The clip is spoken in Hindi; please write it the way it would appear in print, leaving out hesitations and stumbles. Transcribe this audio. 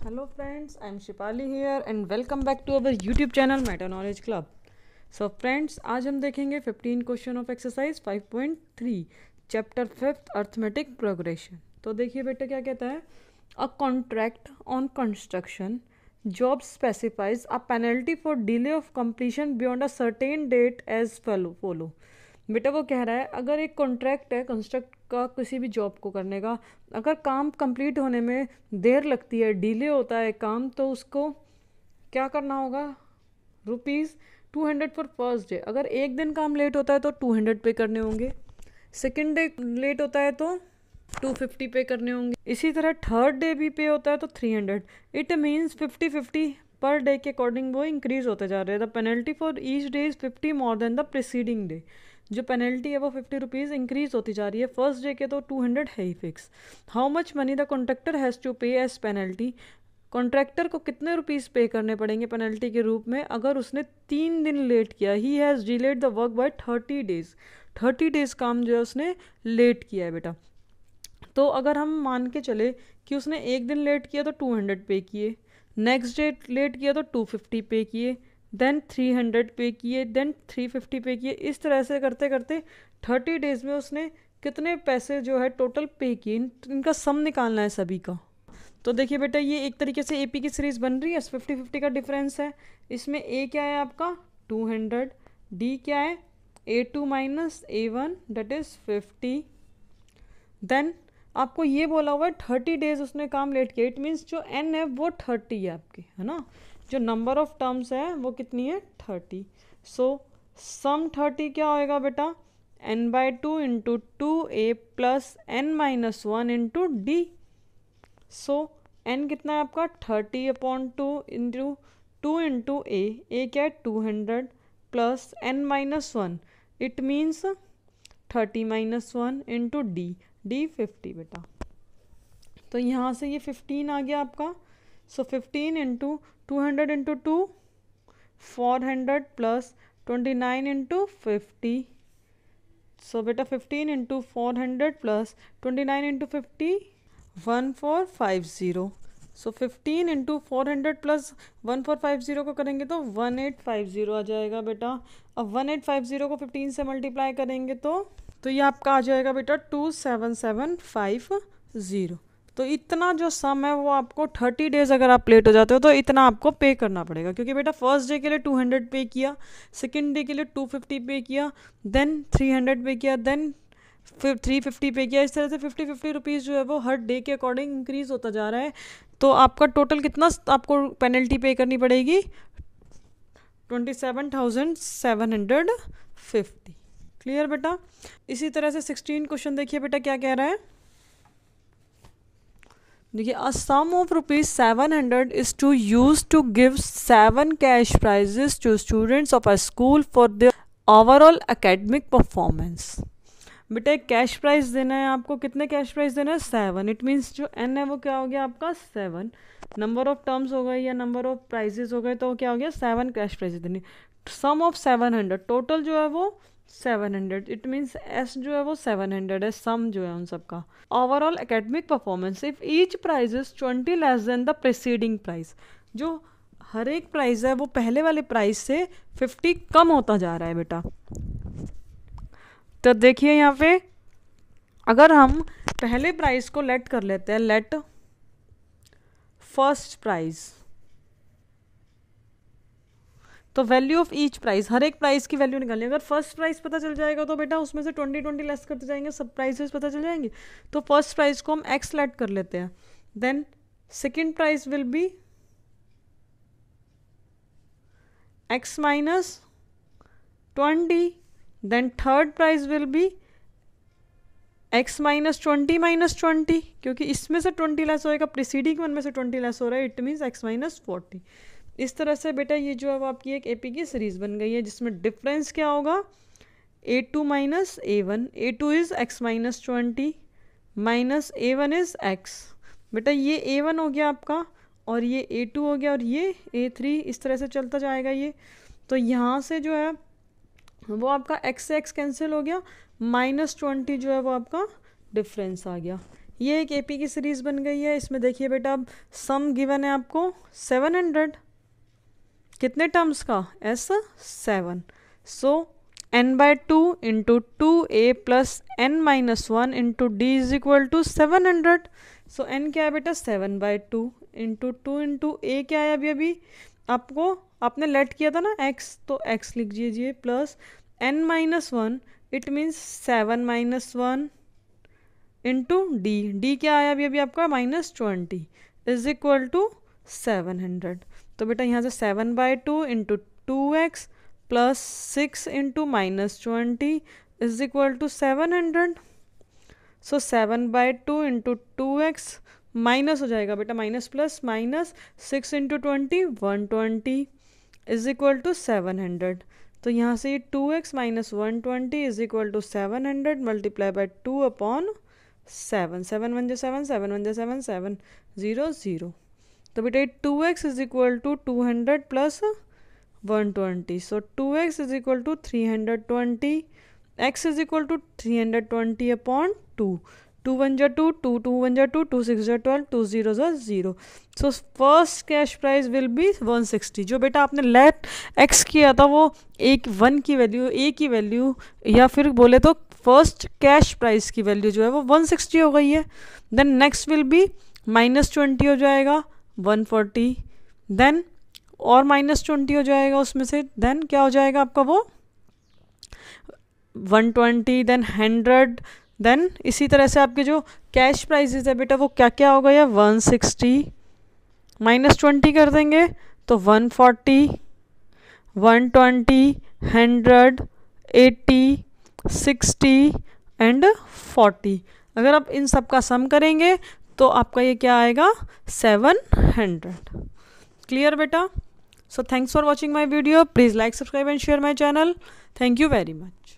Hello friends, I am Shipali here and welcome back to our YouTube channel Meta Knowledge Club. So friends, आज हम देखेंगे 15 question of exercise 5.3 chapter 5th arithmetic progression. तो देखिए बेटा क्या कहता है, a contract on construction job specifies a penalty for delay of completion beyond a certain date as follow. बेटा वो कह रहा है अगर एक कॉन्ट्रैक्ट है कंस्ट्रक्ट का किसी भी जॉब को करने का, अगर काम कंप्लीट होने में देर लगती है, डिले होता है काम, तो उसको क्या करना होगा, ₹200 फॉर फर्स्ट डे। अगर एक दिन काम लेट होता है तो 200 पे करने होंगे, सेकेंड डे लेट होता है तो 250 पे करने होंगे, इसी तरह थर्ड डे भी पे होता है तो 300। इट मीन्स 50-50 पर डे के अकॉर्डिंग वो इंक्रीज होते जा रहे हैं। The penalty for each day is 50 more than the preceding day. जो पेनल्टी है वो 50 रुपीज़ इंक्रीज होती जा रही है। फर्स्ट डे के तो 200 है ही fix. How much money the contractor has to pay as penalty. Contractor को कितने रुपीज़ पे करने पड़ेंगे पेनल्टी के रूप में अगर उसने 3 दिन लेट किया। He has delayed the work by 30 days. 30 days काम जो है उसने लेट किया है बेटा। तो अगर हम मान के चले कि उसने एक दिन लेट किया तो 200 पे किए, नेक्स्ट डे लेट किया तो 250 पे किए, देन 300 पे किए, देन 350 पे किए, इस तरह से करते करते 30 डेज में उसने कितने पैसे जो है टोटल पे किए। इनका सम निकालना है सभी का। तो देखिए बेटा ये एक तरीके से एपी की सीरीज बन रही है। 50-50 का डिफरेंस है। इसमें ए क्या है आपका 200, डी क्या है A2 minus A1 that is 50। Then आपको ये बोला हुआ है 30 डेज उसने काम लेट किया। इट मीन्स जो एन है वो 30 है आपकी, है ना। जो नंबर ऑफ टर्म्स है वो कितनी है 30। सो सम 30 क्या होएगा बेटा n/2 into 2a plus n-1 into D. So n कितना है आपका 30/2 इंटू 2 इंटू a क्या है 200 plus n-1 it means 30-1 into D 50 बेटा। तो यहाँ से ये 15 आ गया आपका। सो 15 इंटू 200 इंटू 2 400 प्लस 29 इंटू 50। सो बेटा 15 इंटू 400 प्लस 29 इंटू 50 1450। सो 15 इंटू 400 प्लस 1450 को करेंगे तो 1850 आ जाएगा बेटा। अब 1850 को 15 से मल्टीप्लाई करेंगे तो ये आपका आ जाएगा बेटा 27750। तो इतना जो सम है वो आपको 30 डेज अगर आप लेट हो जाते हो तो इतना आपको पे करना पड़ेगा, क्योंकि बेटा फर्स्ट डे के लिए 200 पे किया, सेकेंड डे के लिए 250 पे किया, देन 300 पे किया, देन फिर 350 पे किया। इस तरह से 50-50 रुपीज़ जो है वो हर डे के अकॉर्डिंग इंक्रीज होता जा रहा है। तो आपका टोटल कितना आपको पेनल्टी पे करनी पड़ेगी 27,750। क्लियर बेटा। इसी तरह से 16 क्वेश्चन देखिए बेटा क्या कह रहा है। देखिए a sum of ₹700 is to use to give 7 cash prizes to students of a school for their overall academic performance. बेटा एक कैश प्राइज देना है आपको। कितने कैश प्राइज देना है 7। इट मीन्स जो n है वो क्या हो गया आपका 7। नंबर ऑफ टर्म्स हो गए या नंबर ऑफ प्राइजेस हो गए तो क्या हो गया 7 कैश प्राइज देनी। सम ऑफ 700 टोटल जो है वो 700। इट मीन्स एस जो है वो 700 है, सम जो है उन सबका। Overall academic performance if each prize is 20 less than the preceding price. जो हर एक प्राइस है वो पहले वाले प्राइस से 50 कम होता जा रहा है बेटा। तो देखिए यहाँ पे अगर हम पहले प्राइस को लेट कर लेते हैं, लेट फर्स्ट प्राइस, तो वैल्यू ऑफ ईच प्राइस, हर एक प्राइस की वैल्यू निकालनी। अगर फर्स्ट प्राइस पता चल जाएगा तो बेटा उसमें से 20 लेस करते जाएंगे, सब प्राइसेस पता चल जाएंगे। तो फर्स्ट प्राइस को हम एक्स लेट कर लेते हैं, then second price will be x minus 20, then third price will be x minus 20 क्योंकि इसमें से 20 लेस होएगा, प्रीसीडिंग वन में से 20 लेस हो रहा है, इट मीन्स x माइनस 40। इस तरह से बेटा ये जो है वो आपकी एक एपी की सीरीज बन गई है जिसमें डिफरेंस क्या होगा A2 minus A1। A2 is x minus 20 minus A1 is x। बेटा ये A1 हो गया आपका और ये A2 हो गया और ये A3, इस तरह से चलता जाएगा ये। तो यहाँ से जो है वो आपका x से x कैंसिल हो गया, -20 जो है वो आपका डिफरेंस आ गया। ये एक AP की सीरीज बन गई है। इसमें देखिए बेटा अब सम गिवन है आपको 700, कितने टर्म्स का, S7। So n/2 into 2a plus n-1 into d is equal to 700। So n क्या है बेटा 7/2 इंटू 2 इंटू a क्या है, अभी आपको आपने लेट किया था ना x, तो x लिख दीजिए plus n-1, it means 7-1 into D क्या आया अभी आपका -20 इज इक्वल टू 700। तो बेटा यहाँ से 7/2 into 2x plus 6 into -20 is equal to 700। So 7/2 into 2x minus हो जाएगा बेटा, minus plus minus 6 into 20 120 is equal to 700। तो यहाँ से ये 2x minus 120 is equal to 700 multiply by 2 upon 7, 7 1 जा 7, 7 1 जा 7, 7 0 0। तो बेटा 2x is equal to 200 plus 120, so 2x is equal to 320, x is equal to 320 upon 2, 2 1 जा 2, 2 2 1 जा 2, 2 6 जा 12, 2 0 जा 0। So first cash price will B 160। जो बेटा आपने लेट x किया था वो एक 1 की वैल्यू, a की वैल्यू, या फिर बोले तो फर्स्ट कैश प्राइस की वैल्यू जो है वो 160 हो गई है। देन नेक्स्ट विल बी -20 हो जाएगा 140, देन और -20 हो जाएगा उसमें से, देन क्या हो जाएगा आपका वो 120, देन 100, देन इसी तरह से आपके जो कैश प्राइसेस है बेटा वो क्या क्या हो गया 160, -20 कर देंगे तो 140, 120, 100, 80, 60 एंड 40। अगर आप इन सब का सम करेंगे तो आपका ये क्या आएगा 700। क्लियर बेटा? So thanks for watching my video, please like, subscribe and share my channel. Thank you very much.